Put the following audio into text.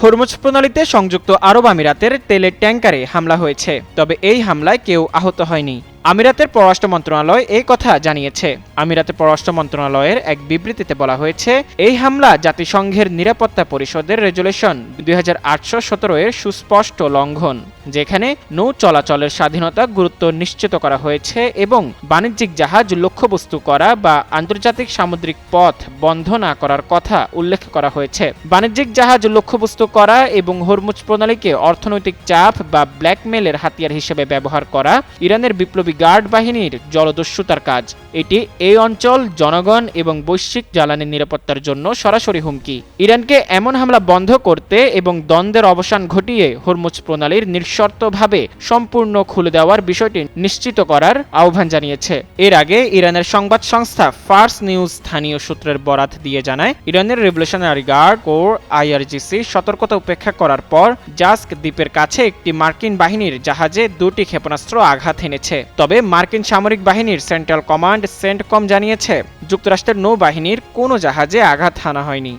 Hormuz প্রণালীতে সংযুক্ত আরব আমিরাতের তেলের ট্যাংকারে হামলা হয়েছে, তবে এই হামলায় কেউ আহত হয়নি। আমিরাতের পররাষ্ট্র মন্ত্রণালয় এই কথা জানিয়েছে। আমিরাতের পররাষ্ট্র মন্ত্রণালয়ের এক বিবৃতিতে বলা হয়েছে, এই হামলা জাতিসংঘের নিরাপত্তা পরিষদের রেজুলেশন 2817 এর সুস্পষ্ট লঙ্ঘন, যেখানে নৌ চলাচলের স্বাধীনতা গুরুত্ব নিশ্চিত করা হয়েছে এবং বাণিজ্যিক জাহাজ লক্ষ্যবস্তু করা বা আন্তর্জাতিক সামুদ্রিক পথ বন্ধ না করার কথা উল্লেখ করা হয়েছে। বাণিজ্যিক জাহাজ লক্ষ্যবস্তু করা এবং হরমুজ প্রণালীকে অর্থনৈতিক চাপ বা ব্ল্যাকমেলের হাতিয়ার হিসেবে ব্যবহার করা ইরানের বিপ্লবী গার্ড বাহিনীর জলদস্যুতার কাজ। এটি এই অঞ্চল, জনগণ এবং বৈশ্বিক জ্বালানি নিরাপত্তার জন্য সরাসরি হুমকি। ইরানকে এমন হামলা বন্ধ করতে এবং দ্বন্দ্বের অবসান ঘটিয়ে হরমুজ প্রণালীর নিঃশর্তভাবে সম্পূর্ণ খুলে দেওয়ার বিষয়টি নিশ্চিত করার আহ্বান জানিয়েছে। এর আগে ইরানের সংবাদ সংস্থা ফার্স নিউজ স্থানীয় সূত্রের বরাত দিয়ে জানায়, ইরানের রেভলিউশনারি গার্ড কোর আইআরজিসি সতর্কতা উপেক্ষা করার পর জাস্ক দ্বীপের কাছে একটি মার্কিন বাহিনীর জাহাজে 2টি ক্ষেপণাস্ত্র আঘাত হেনেছে। তবে মার্কিন সামরিক বাহিনীর সেন্ট্রাল কমান্ড সেন্টকম জানিয়েছে, যুক্তরাষ্ট্রের নৌবাহিনীর কোনো জাহাজে আঘাত হানা হয়নি।